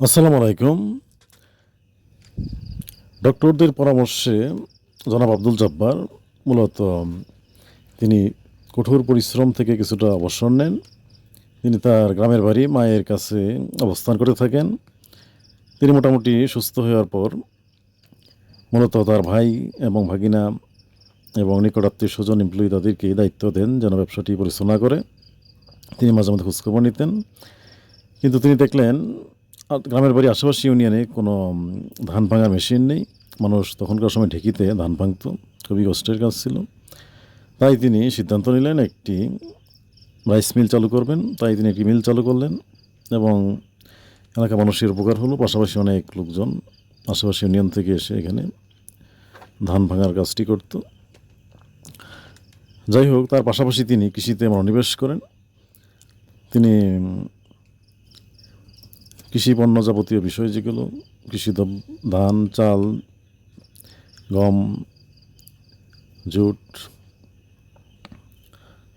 আসসালামু আলাইকুম। ডক্টরদের পরামর্শে জনাব আব্দুল জব্বার মূলত তিনি কঠোর পরিশ্রম থেকে কিছুটা অবসর নেন। তিনি তার গ্রামের বাড়ি মায়ের কাছে অবস্থান করে থাকেন। তিনি মোটামুটি সুস্থ হওয়ার পর মূলত তার ভাই এবং ভাগিনা এবং নিকট আত্মীয়স্বজন এমপ্লয়ি তাদেরকে দায়িত্ব দেন যেন ব্যবসাটি পরিচালনা করে। তিনি মাঝে মধ্যে খোঁজখবর নিতেন। কিন্তু তিনি দেখলেন গ্রামের বাড়ি আশেপাশে ইউনিয়নে কোনো ধান ভাঙার মেশিন নেই। মানুষ তখনকার সময় ঢেঁকিতে ধান ভাঙতো, খুবই কষ্টের কাজ ছিল। তাই তিনি সিদ্ধান্ত নিলেন একটি রাইস মিল চালু করবেন। তাই তিনি একটি মিল চালু করলেন এবং এলাকার মানুষের উপকার হলো। পাশাপাশি অনেক লোকজন আশেপাশে ইউনিয়ন থেকে এসে এখানে ধান ভাঙার কাজটি করত। যাই হোক, তার পাশাপাশি তিনি কৃষিতে মনোনিবেশ করেন। তিনি কৃষি পণ্য যাবতীয় বিষয় যেগুলো কৃষি ধান, চাল, গম, জুট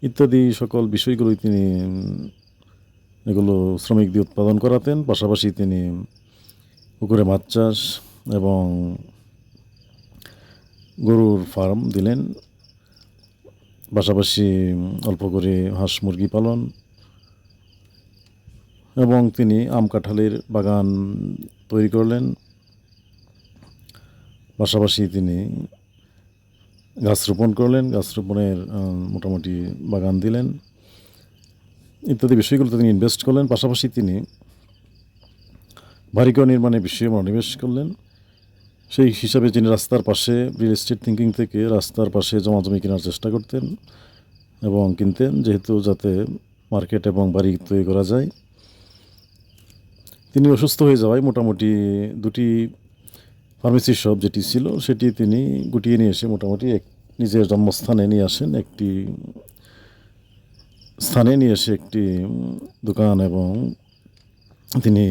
ইত্যাদি সকল বিষয়গুলোই তিনি এগুলো শ্রমিক দিয়ে উৎপাদন করাতেন। পাশাপাশি তিনি পুকুরে মাছ চাষ এবং গরুর ফার্ম দিলেন। পাশাপাশি অল্প করে হাঁস মুরগি পালন এবং তিনি আম কাঁঠালের বাগান তৈরি করলেন। পাশাপাশি তিনি গাছ রোপণ করলেন, গাছ রোপণের মোটামুটি বাগান দিলেন ইত্যাদি বিষয়গুলোতে তিনি ইনভেস্ট করলেন। পাশাপাশি তিনি বাড়িঘর নির্মাণের বিষয়ে মনোনিবেশ করলেন। সেই হিসাবে তিনি রাস্তার পাশে রিয়েল এস্টেট থিঙ্কিং থেকে রাস্তার পাশে জমি কেনার চেষ্টা করতেন এবং কিনতেন, যেহেতু যাতে মার্কেট এবং বাড়ি তৈরি করা যায়। তিনি অসুস্থ হয়ে যাওয়ায় মোটামুটি দুটি ফার্মেসি শপ যেটি ছিল সেটি তিনি গুটিয়ে নিয়ে এসে মোটামুটি নিজের জন্মস্থানে নিয়ে আসেন। একটি স্থানে নিয়ে এসে একটি দোকান এবং তিনি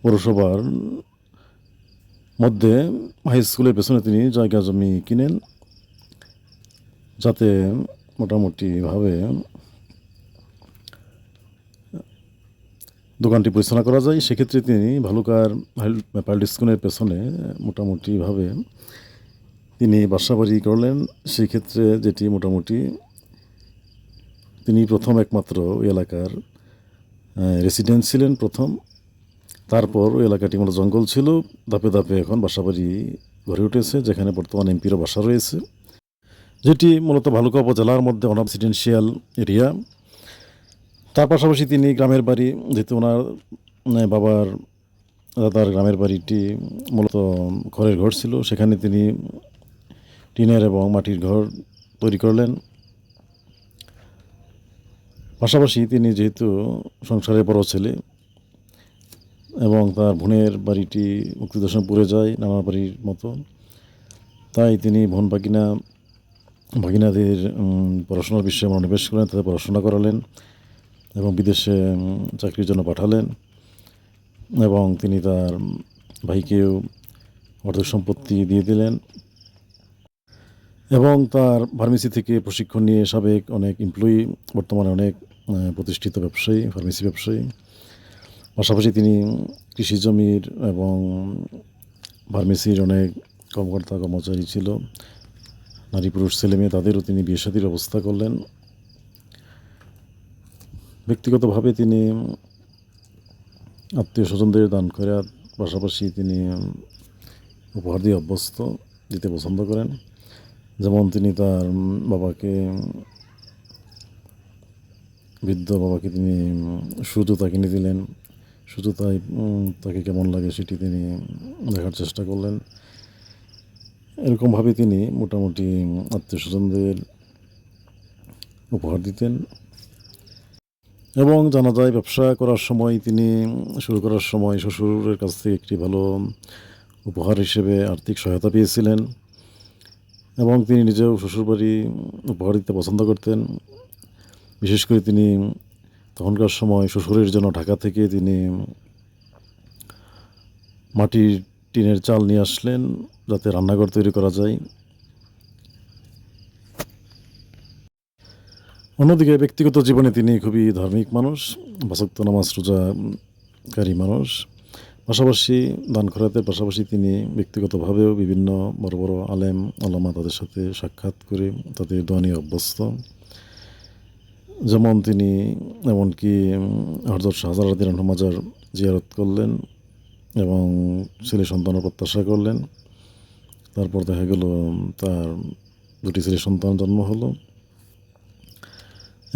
পৌরসভার মধ্যে হাই স্কুলের পেছনে তিনি জায়গা জমি কিনেন, যাতে মোটামুটিভাবে দোকানটি পরিচালনা করা যায়। সেক্ষেত্রে তিনি ভালুকার পাইলট স্কুলের পেছনে মোটামুটিভাবে তিনি বাসা বাড়ি করলেন। সেই ক্ষেত্রে যেটি মোটামুটি তিনি প্রথম একমাত্র ওই এলাকার রেসিডেন্ট ছিলেন প্রথম। তারপর ওই এলাকাটি মূলত জঙ্গল ছিল, ধাপে ধাপে এখন বাসাবাড়ি গড়ে উঠেছে, যেখানে বর্তমান এমপিরও বাসা রয়েছে, যেটি মূলত ভালুকা উপজেলার মধ্যে অন রেসিডেন্সিয়াল এরিয়া। তার পাশাপাশি তিনি গ্রামের বাড়ি, যেহেতু ওনার বাবার দাদার গ্রামের বাড়িটি মূলত খড়ের ঘর ছিল, সেখানে তিনি টিনের এবং মাটির ঘর তৈরি করলেন। পাশাপাশি তিনি যেহেতু সংসারে বড় ছেলে এবং তার বোনের বাড়িটি মুক্তিযোদ্ধা পড়ে যায় নানা বাড়ির মতো, তাই তিনি বোন ভাগিনাদের পড়াশোনার বিষয়ে মনোনিবেশ করেন, তাদের পড়াশোনা করালেন এবং বিদেশে চাকরির জন্য পাঠালেন। এবং তিনি তার ভাইকেও অর্ধেক সম্পত্তি দিয়ে দিলেন এবং তার ফার্মেসি থেকে প্রশিক্ষণ নিয়ে সাবেক অনেক এমপ্লয়ি বর্তমানে অনেক প্রতিষ্ঠিত ব্যবসায়ী, ফার্মেসি ব্যবসায়ী। পাশাপাশি তিনি কৃষি জমির এবং ফার্মেসির অনেক কর্মকর্তা কর্মচারী ছিল, নারী পুরুষ ছেলে মেয়ে, তাদেরও তিনি বিয়ে শাদীর ব্যবস্থা করলেন। ব্যক্তিগতভাবে তিনি আত্মীয় স্বজনদের দান করার পাশাপাশি তিনি উপহার দিয়ে অভ্যস্ত, দিতে পছন্দ করেন। যেমন তিনি তার বৃদ্ধ বাবাকে তিনি সুজুতা কিনে দিলেন। সুজুতায় তাকে কেমন লাগে সেটি তিনি দেখার চেষ্টা করলেন। এরকমভাবে তিনি মোটামুটি আত্মীয় স্বজনদের উপহার দিতেন এবং জানা যায় ব্যবসা করার সময় তিনি শুরু করার সময় শ্বশুরের কাছ থেকে একটি ভালো উপহার হিসেবে আর্থিক সহায়তা পেয়েছিলেন এবং তিনি নিজেও শ্বশুরবাড়ি উপহার দিতে পছন্দ করতেন। বিশেষ করে তিনি তখনকার সময় শ্বশুরের জন্য ঢাকা থেকে তিনি মাটির টিনের চাল নিয়ে আসলেন, যাতে রান্নাঘর তৈরি করা যায়। অন্যদিকে ব্যক্তিগত জীবনে তিনি খুবই ধার্মিক মানুষ, পাঁচ ওয়াক্ত নামাজ রোজাকারী মানুষ। পাশাপাশি দান খয়রাতের পাশাপাশি তিনি ব্যক্তিগতভাবেও বিভিন্ন বড় বড় আলেম ওলামা তাদের সাথে সাক্ষাৎ করে তাদের দোয়া নিয়ে অভ্যস্ত। যেমন তিনি এমনকি হযরত শাহজালাল রাদিয়াল্লাহু আনহু মাজার জিয়ারত করলেন এবং ছেলে সন্তানের প্রত্যাশা করলেন। তারপর দেখা গেল তার দুটি ছেলে সন্তান জন্ম হলো।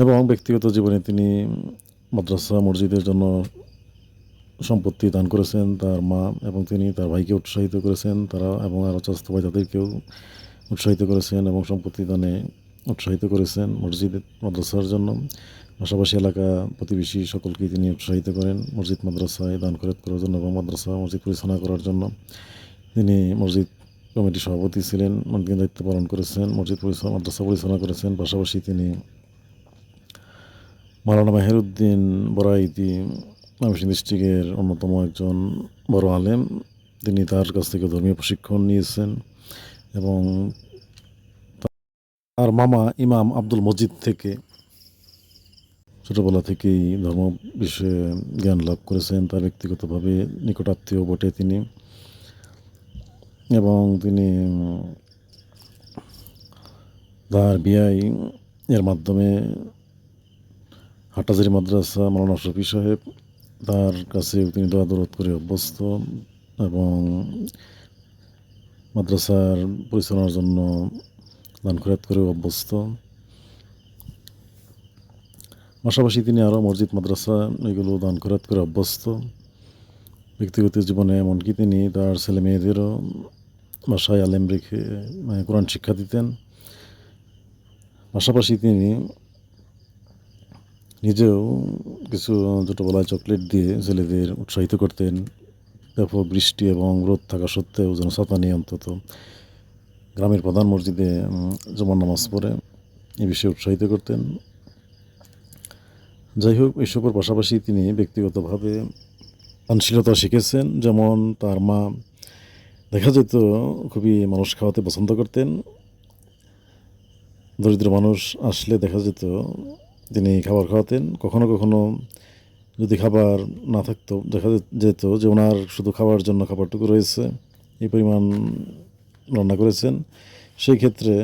এবং ব্যক্তিগত জীবনে তিনি মাদ্রাসা মসজিদের জন্য সম্পত্তি দান করেছেন তার মা, এবং তিনি তার ভাইকে উৎসাহিত করেছেন, তারা এবং আরও চাচাতো ভাই তাদেরকেও উৎসাহিত করেছেন এবং সম্পত্তি দানে উৎসাহিত করেছেন মসজিদ মাদ্রাসার জন্য। পাশাপাশি এলাকা প্রতিবেশী সকলকেই তিনি উৎসাহিত করেন মসজিদ মাদ্রাসায় দান খয়রাত করার জন্য এবং মাদ্রাসা মসজিদ পরিচালনা করার জন্য। তিনি মসজিদ কমিটির সভাপতি ছিলেন, তিনি দায়িত্ব পালন করেছেন, মাদ্রাসা পরিচালনা করেছেন। পাশাপাশি তিনি মাওলানা মেহেরউদ্দিন বরাইতি ময়মনসিংহ ডিস্ট্রিক্টের অন্যতম একজন বড় আলেম। তিনি তার কাছ থেকে ধর্মীয় প্রশিক্ষণ নিয়েছেন এবং তার মামা ইমাম আব্দুল মজিদ থেকে ছোটোবেলা থেকেই ধর্ম বিষয়ে জ্ঞান লাভ করেছেন। তার ব্যক্তিগতভাবে নিকটাত্মীয় বটে তিনি, এবং তিনি তার বিআই এর মাধ্যমে হাটহাজারী মাদ্রাসা মাওলানা শফি সাহেব তার কাছে তিনি দোয়া দরদ করে অভ্যস্ত এবং মাদ্রাসার পরিচালনার জন্য দান খয়রাত করে অভ্যস্ত। পাশাপাশি তিনি আরও মসজিদ মাদ্রাসা এগুলো দান খয়রাত করে অভ্যস্ত। ব্যক্তিগত জীবনে এমনকি তিনি তার ছেলে মেয়েদেরও বাসায় আলেম রেখে কোরআন শিক্ষা দিতেন। পাশাপাশি তিনি নিজেও কিছু ছোটোবেলায় চকলেট দিয়ে ছেলেদের উৎসাহিত করতেন। ব্যাপক বৃষ্টি এবং রোদ থাকা সত্ত্বেও যেন ছাতা নিয়ে অন্তত গ্রামের প্রধান মসজিদে জুমার নামাজ পড়ে এই বিষয়ে উৎসাহিত করতেন। যাই হোক, এসবের পাশাপাশি তিনি ব্যক্তিগতভাবে দানশীলতা শিখেছেন। যেমন তার মা দেখা যেত খুবই মানুষ খাওয়াতে পছন্দ করতেন। দরিদ্র মানুষ আসলে দেখা যেত তিনি খাবার খাওয়াতেন। কখনো কখনো যদি খাবার না থাকতো দেখা যেত যে ওনার শুধু খাওয়ার জন্য খাবারটুকু রয়েছে, এই পরিমাণ রান্না করেছেন। সেই ক্ষেত্রে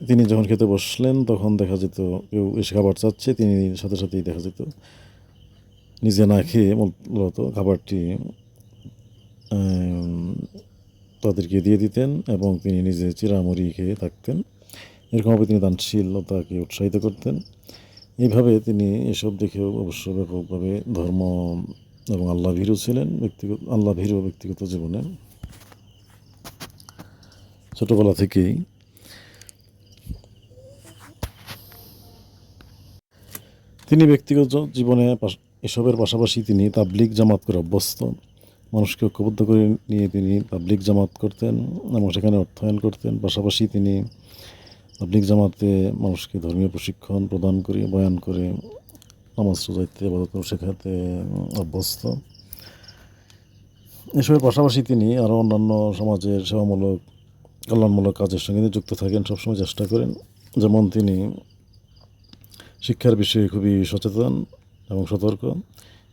তিনি যখন খেতে বসলেন তখন দেখা যেত কেউ এসে খাবার চাচ্ছে, তিনি সাথে সাথেই দেখা যেত নিজে না খেয়ে মূলত খাবারটি তাদেরকে দিয়ে দিতেন এবং তিনি নিজে চিরামুড়ি খেয়ে থাকতেন। এরকমভাবে তিনি দানশীলতাকে উৎসাহিত করতেন। এইভাবে তিনি এসব দেখেও অবশ্য ব্যাপকভাবে ধর্ম এবং আল্লাহ ভীরু ছিলেন। আল্লাহ ভীরু ব্যক্তিগত জীবনে ছোটোবেলা থেকেই তিনি ব্যক্তিগত জীবনে এসবের পাশাপাশি তিনি তাবলিগ জামাত করে অভ্যস্ত। মানুষকে ঐক্যবদ্ধ করে নিয়ে তিনি তাবলিগ জামাত করতেন এবং সেখানে অর্থায়ন করতেন। পাশাপাশি তিনি তাবলিগ জামাতে মানুষকে ধর্মীয় প্রশিক্ষণ প্রদান করে বয়ান করে নামাজ রোজা ইবাদত শেখাতে অভ্যস্ত। এসবের পাশাপাশি তিনি আরও অন্যান্য সমাজের সেবামূলক কল্যাণমূলক কাজের সঙ্গে যুক্ত থাকেন, সবসময় চেষ্টা করেন। যেমন তিনি শিক্ষার বিষয়ে খুবই সচেতন এবং সতর্ক।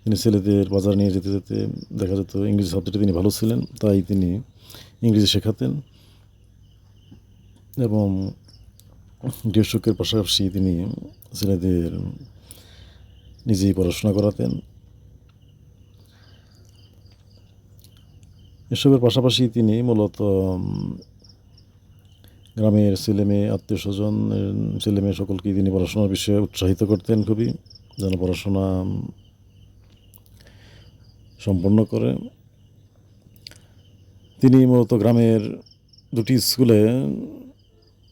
তিনি ছেলেদের বাজার নিয়ে যেতে যেতে দেখা যেত ইংরেজি সাবজেক্টে তিনি ভালো ছিলেন, তাই তিনি ইংরেজি শেখাতেন এবং গৃহশিক্ষকের পাশাপাশি তিনি ছেলেদের নিজেই পড়াশোনা করাতেন। এসবের পাশাপাশি তিনি মূলত গ্রামের ছেলেমেয়ে আত্মীয় স্বজন ছেলেমেয়ে সকলকেই তিনি পড়াশোনার বিষয়ে উৎসাহিত করতেন খুবই, যেন পড়াশোনা সম্পন্ন করে। তিনি মূলত গ্রামের দুটি স্কুলে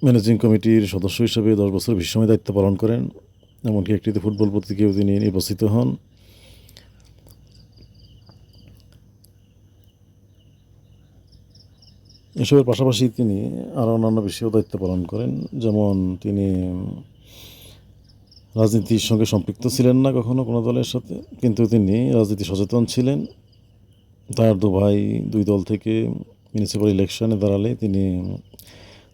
ম্যানেজিং কমিটির সদস্য হিসেবে 10 বছর বেশি সময় দায়িত্ব পালন করেন। এমনকি একটিতে ফুটবল প্রতীকেও তিনি নির্বাচিত হন। এসবের পাশাপাশি তিনি আরও অন্যান্য বিষয়েও দায়িত্ব পালন করেন। যেমন তিনি রাজনীতির সঙ্গে সম্পৃক্ত ছিলেন না কখনো কোনো দলের সাথে, কিন্তু তিনি রাজনীতি সচেতন ছিলেন। তার 2 ভাই 2 দল থেকে মিউনিসিপ্যাল ইলেকশনে দাঁড়ালে তিনি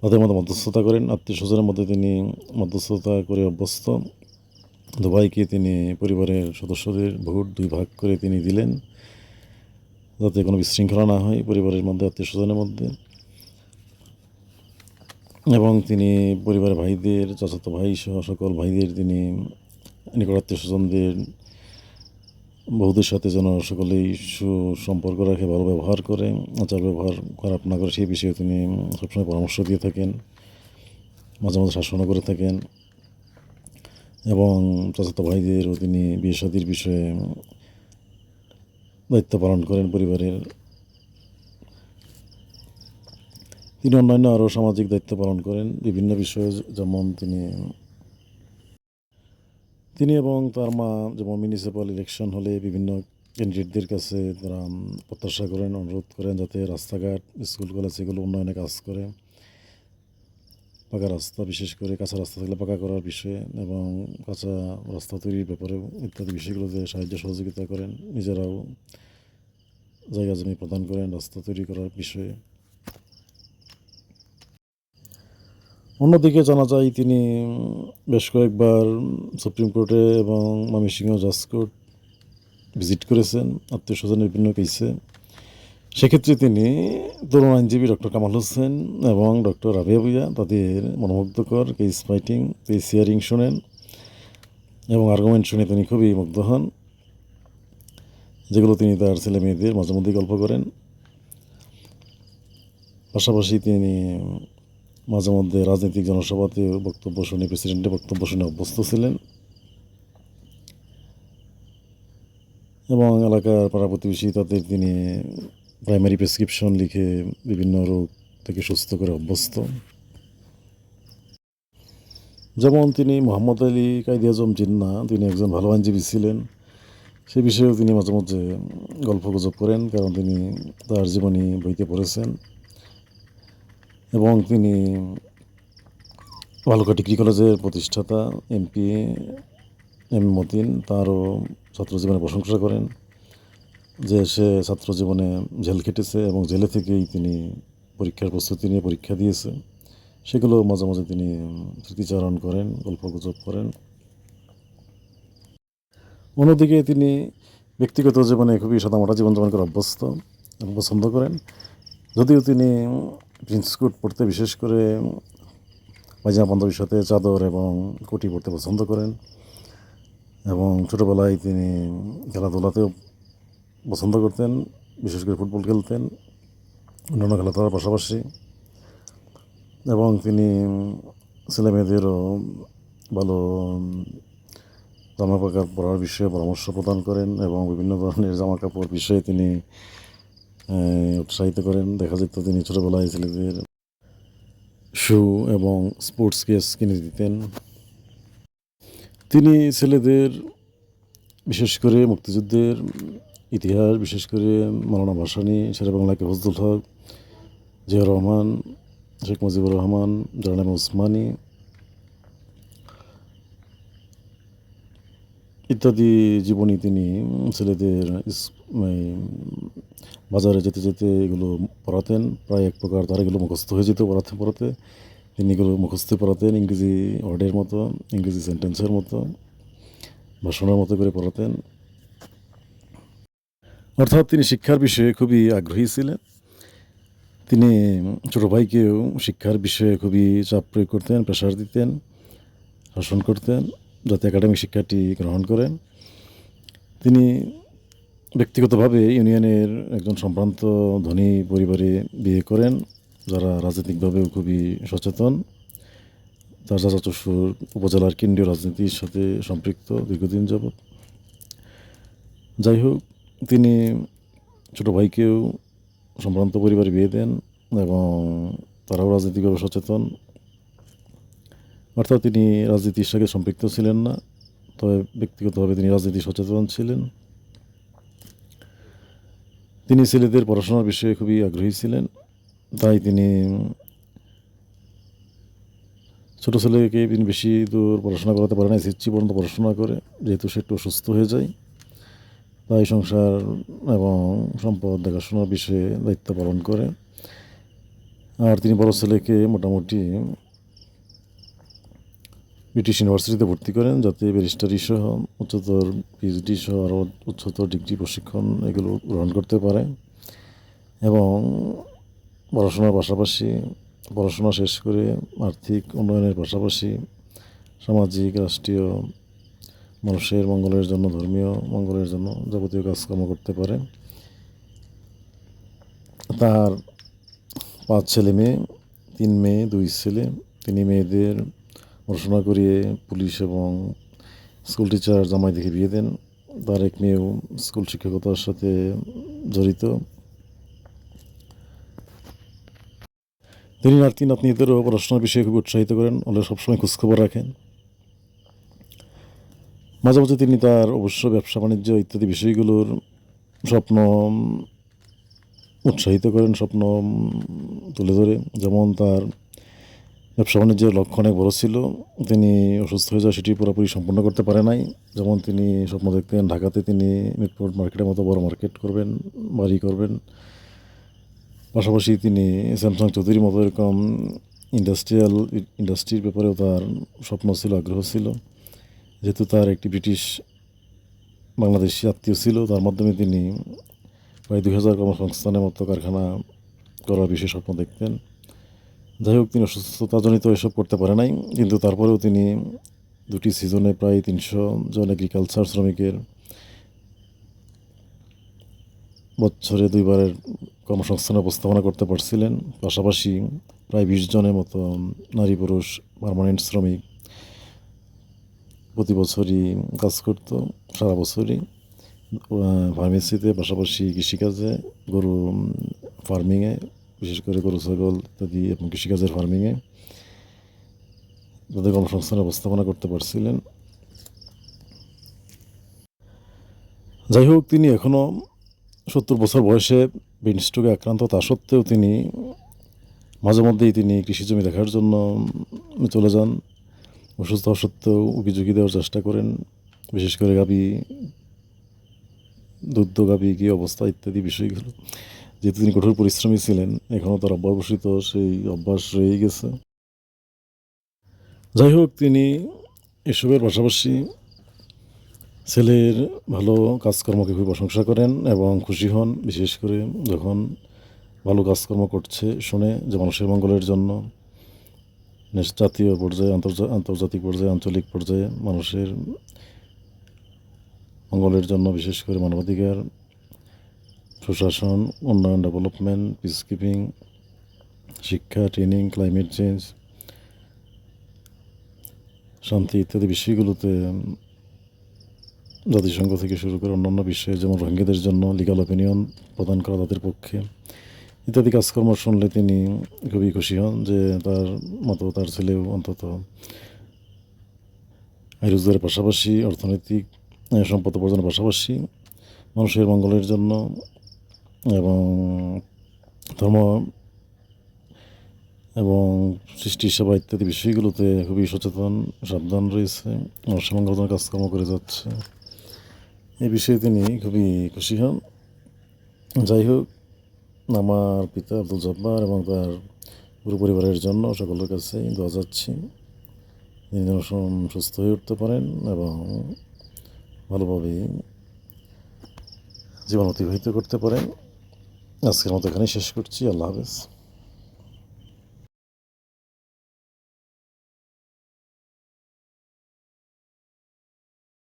তাদের মধ্যে মধ্যস্থতা করেন। আত্মীয় স্বজনের মধ্যে তিনি মধ্যস্থতা করে অভ্যস্ত। দুভাইকে তিনি পরিবারের সদস্যদের ভোট 2 ভাগ করে তিনি দিলেন, যাতে কোনো বিশৃঙ্খলা না হয় পরিবারের মধ্যে, আত্মীয় স্বজনের মধ্যে। এবং তিনি পরিবারের ভাইদের, চাচাতো ভাই সহ সকল ভাইদের তিনি নিকট আত্মীয় স্বজনদের, বউদের সাথে যেন সকলেই সুসম্পর্ক রাখে, ভালো ব্যবহার করে, আচার ব্যবহার খারাপ না করে সেই বিষয়ে তিনি সবসময় পরামর্শ দিয়ে থাকেন, মাঝে মাঝে শাসনও করে থাকেন। এবং চাচাতো ভাইদেরও তিনি বিয়ে শাদীর বিষয়ে দায়িত্ব পালন করেন পরিবারের। তিনি অন্যান্য আরও সামাজিক দায়িত্ব পালন করেন বিভিন্ন বিষয়ে, যেমন তিনি এবং তার মা যেমন মিউনিসিপ্যাল ইলেকশন হলে বিভিন্ন ক্যান্ডিডেটদের কাছে তারা প্রত্যাশা করেন, অনুরোধ করেন যাতে রাস্তাঘাট, স্কুল কলেজ এগুলো উন্নয়নে কাজ করে, পাকা রাস্তা, বিশেষ করে কাঁচা রাস্তা থাকলে পাকা করার বিষয়ে এবং কাঁচা রাস্তা তৈরির ব্যাপারে ইত্যাদি বিষয়গুলোতে সাহায্য সহযোগিতা করেন। নিজেরাও জায়গা জমি প্রদান করেন রাস্তা তৈরি করার বিষয়ে। অন্যদিকে জানা যায় তিনি বেশ কয়েকবার সুপ্রিম কোর্টে এবং ময়মনসিংহ জাজ কোর্ট ভিজিট করেছেন আত্মীয় স্বজনের বিভিন্ন কেসে। সেক্ষেত্রে তিনি তরুণ আইনজীবী ডক্টর কামাল হোসেন এবং ডক্টর রাবিয়া ভূঁইয়া তাদের মনোমুগ্ধকর কেস ফাইটিং, কেস হিয়ারিং শোনেন এবং আর্গুমেন্ট শুনে তিনি খুবই মুগ্ধ হন, যেগুলো তিনি তার ছেলে মেয়েদের মাঝে মধ্যেই গল্প করেন। পাশাপাশি তিনি মাঝে মধ্যে রাজনৈতিক জনসভাতে বক্তব্য শুনে, প্রেসিডেন্টের বক্তব্য শুনে অভ্যস্ত ছিলেন এবং এলাকার পাড়া প্রতিবেশী তাদের তিনি প্রাইমারি প্রেসক্রিপশন লিখে বিভিন্ন রোগ থেকে সুস্থ করে অভ্যস্ত। যেমন তিনি মোহাম্মদ আলী কায়দি আজম জিন্না, তিনি একজন ভালো আইনজীবী ছিলেন, সে বিষয়েও তিনি মাঝে মাঝে গল্পগুজব করেন, কারণ তিনি তার জীবনী বইতে পড়েছেন। এবং তিনি বালুকা ডিগ্রি কলেজের প্রতিষ্ঠাতা এমপি এম মতিন, তারও ছাত্র জীবনে প্রশংসা করেন যে সে ছাত্র জীবনে জেল খেটেছে এবং জেলে থেকেই তিনি পরীক্ষার প্রস্তুতি নিয়ে পরীক্ষা দিয়েছে। সেগুলো মাঝে মাঝে তিনি স্মৃতিচারণ করেন, গল্পগুজব করেন। অন্যদিকে তিনি ব্যক্তিগত জীবনে খুবই সাদামাটা জীবনযাপন করে অভ্যস্ত এবং পছন্দ করেন। যদিও তিনি প্রিন্স কোট পড়তে, বিশেষ করে পায়জামা পাঞ্জাবির সাথে চাদর এবং কোটি পরতে পছন্দ করেন এবং ছোটোবেলায় তিনি খেলাধুলাতেও পছন্দ করতেন, বিশেষ করে ফুটবল খেলতেন অন্যান্য খেলাধুলার পাশাপাশি। এবং তিনি ছেলে মেয়েদেরও ভালো জামা কাপড় পরার বিষয়ে পরামর্শ প্রদান করেন এবং বিভিন্ন ধরনের জামা কাপড় বিষয়ে তিনি উৎসাহিত করেন। দেখা যেত তিনি ছোটোবেলায় ছেলেদের শু এবং স্পোর্টস কেস কিনে দিতেন। তিনি ছেলেদের বিশেষ করে মুক্তিযুদ্ধের ইতিহাস, বিশেষ করে মৌলানা ভাসানী, শেরে বাংলাকে ফজলুল হক, জিয়াউর রহমান, শেখ মুজিবুর রহমান, জালাল ওসমানী ইত্যাদি জীবনী তিনি ছেলেদের বাজারে যেতে যেতে এগুলো পড়াতেন। প্রায় এক প্রকার তার এগুলো মুখস্থ হয়ে যেত পড়াতে পড়াতে। তিনি এগুলো মুখস্থ পড়াতেন, ইংরেজি ওয়ার্ডের মতো, ইংরেজি সেন্টেন্সের মতো, ভাষণের মতো করে পড়াতেন। অর্থাৎ তিনি শিক্ষার বিষয়ে খুবই আগ্রহী ছিলেন। তিনি ছোটো ভাইকেও শিক্ষার বিষয়ে খুবই চাপ প্রয়োগ করতেন, প্রেশার দিতেন, শাসন করতেন যাতে একাডেমিক শিক্ষাটি গ্রহণ করেন। তিনি ব্যক্তিগতভাবে ইউনিয়নের একজন সম্ভ্রান্ত ধনী পরিবারে বিয়ে করেন, যারা রাজনৈতিকভাবেও খুবই সচেতন। তার চাচা শ্বশুর উপজেলার কেন্দ্রীয় রাজনীতির সাথে সম্পৃক্ত দীর্ঘদিন যাবৎ। যাই হোক, তিনি ছোটো ভাইকেও সম্ভ্রান্ত পরিবারে বিয়ে দেন এবং তারাও রাজনৈতিকভাবে সচেতন। অর্থাৎ তিনি রাজনীতির সাথে সম্পৃক্ত ছিলেন না, তবে ব্যক্তিগতভাবে তিনি রাজনীতি সচেতন ছিলেন। তিনি ছেলেদের পড়াশোনার বিষয়ে খুবই আগ্রহী ছিলেন, তাই তিনি ছোটো ছেলেকে তিনি বেশি দূর পড়াশোনা করাতে পারে না, এসএসসি পর্যন্ত পড়াশোনা করে, যেহেতু সে একটু অসুস্থ হয়ে যায়। তাই সংসার এবং সম্পদ দেখাশোনার বিষয়ে দায়িত্ব পালন করে আর তিনি বড় ছেলেকে মোটামুটি ব্রিটিশ ইউনিভার্সিটিতে ভর্তি করেন, যাতে ব্যারিস্টারি সহ উচ্চতর পিএইচডি সহ আরও উচ্চতর ডিগ্রি প্রশিক্ষণ এগুলো গ্রহণ করতে পারে। এবং পড়াশোনার পাশাপাশি পড়াশোনা শেষ করে আর্থিক উন্নয়নের পাশাপাশি সামাজিক, রাষ্ট্রীয়, মানুষের মঙ্গলের জন্য, ধর্মীয় মঙ্গলের জন্য যাবতীয় কাজকর্ম করতে পারে। তার 5 ছেলে মেয়ে, 3 মেয়ে 2 ছেলে। তিনি মেয়েদের পড়াশোনা করিয়ে পুলিশ এবং স্কুল টিচার জামাই দেখে বিয়ে দেন। তার এক মেয়েও স্কুল শিক্ষকতার সাথে জড়িত। তিনি নাতি নাতনিদেরও পড়াশোনার বিষয়ে খুব উৎসাহিত করেন, ওদের সবসময় খোঁজখবর রাখেন। মাঝে মাঝে তিনি তার অবশ্য ব্যবসা বাণিজ্য ইত্যাদি বিষয়গুলোর স্বপ্ন উৎসাহিত করেন, স্বপ্ন তুলে ধরে। যেমন তার ব্যবসা বাণিজ্যের লক্ষ্য অনেক বড় ছিল, তিনি অসুস্থ হয়ে যায়, সেটি পুরোপুরি সম্পন্ন করতে পারে নাই। যেমন তিনি স্বপ্ন দেখতেন ঢাকাতে তিনি মিরপুর মার্কেটের মতো বড় মার্কেট করবেন, বাড়ি করবেন। পাশাপাশি তিনি স্যামসাং চৌধুরীর মতো এরকম ইন্ডাস্ট্রির ব্যাপারেও তার স্বপ্ন ছিল, আগ্রহ ছিল। যেহেতু তার একটি ব্রিটিশ বাংলাদেশি আত্মীয় ছিল, তার মাধ্যমে তিনি প্রায় 2000 কর্মসংস্থানের মতো কারখানা করার বিষয়ে স্বপ্ন দেখতেন। যাই হোক, তিনি অসুস্থতাজনিত এসব করতে পারে নাই, কিন্তু তারপরেও তিনি 2টি সিজনে প্রায় 300 জন এগ্রিকালচার শ্রমিকের বছরে 2বারের কর্মসংস্থানের উপস্থাপনা করতে পারছিলেন। পাশাপাশি প্রায় 20 জনের মতো নারী পুরুষ পার্মানেন্ট শ্রমিক প্রতি বছরই কাজ করত, সারা বছরই ফার্মেসিতে, পাশাপাশি কৃষিকাজে, গরু ফার্মিংয়ে, বিশেষ করে গরু ছাগল ইত্যাদি এবং কৃষিকাজের ফার্মিংয়ে তাদের কর্মসংস্থানের উপস্থাপনা করতে পারছিলেন। যাই হোক, তিনি এখনও 70 বছর বয়সে ব্রেন স্ট্রোকে আক্রান্ত। তা সত্ত্বেও তিনি মাঝে মধ্যেই তিনি কৃষি জমি দেখার জন্য চলে যান। অসুস্থ হওয়া সত্ত্বেও উকিঝুঁকি দেওয়ার চেষ্টা করেন, বিশেষ করে গাভী, দুগ্ধ গাভী কী অবস্থা ইত্যাদি বিষয়গুলো। যেহেতু তিনি কঠোর পরিশ্রমী ছিলেন, এখনও তার অভ্যাসবশত সেই অভ্যাস রয়েই গেছে। যাই হোক, তিনি এসবের পাশাপাশি ছেলের ভালো কাজকর্মকে খুব প্রশংসা করেন এবং খুশি হন, বিশেষ করে যখন ভালো কাজকর্ম করছে শুনে, যে মানুষের মঙ্গলের জন্য জাতীয় পর্যায়ে, আন্তর্জাতিক পর্যায়ে, আঞ্চলিক পর্যায়ে মানুষের মঙ্গলের জন্য, বিশেষ করে মানবাধিকার, সুশাসন, উন্নয়ন, ডেভেলপমেন্ট, পিস কিপিং, শিক্ষা, ট্রেনিং, ক্লাইমেট চেঞ্জ, শান্তি ইত্যাদি বিষয়গুলোতে জাতিসংঘ থেকে শুরু করে অন্যান্য বিষয়ে, যেমন রোহিঙ্গাদের জন্য লিগাল অপিনিয়ন প্রদান করা তাদের পক্ষে ইত্যাদি কাজকর্ম শুনলে তিনি খুবই খুশি হন, যে তার মতো তার ছেলেও অন্তত আয় রোজগারের পাশাপাশি অর্থনৈতিক সম্পদ উপার্জনের পাশাপাশি মানুষের মঙ্গলের জন্য এবং ধর্ম এবং সৃষ্টি সেবা ইত্যাদি বিষয়গুলোতে খুবই সচেতন, সাবধান রয়েছে, মানুষের মঙ্গলের জন্য কাজকর্ম করে যাচ্ছে। এই বিষয়ে তিনি খুবই খুশি হন। যাই হোক, আমার পিতা আব্দুল জব্বার এবং তার পুরো পরিবারের জন্য সকলের কাছে দোয়া চাচ্ছি, তিনি যেন সুস্থ হয়ে উঠতে পারেন এবং ভালোভাবে জীবন অতিবাহিত করতে পারেন। আজকের মতো এখানেই শেষ করছি। আল্লাহ হাফেজ।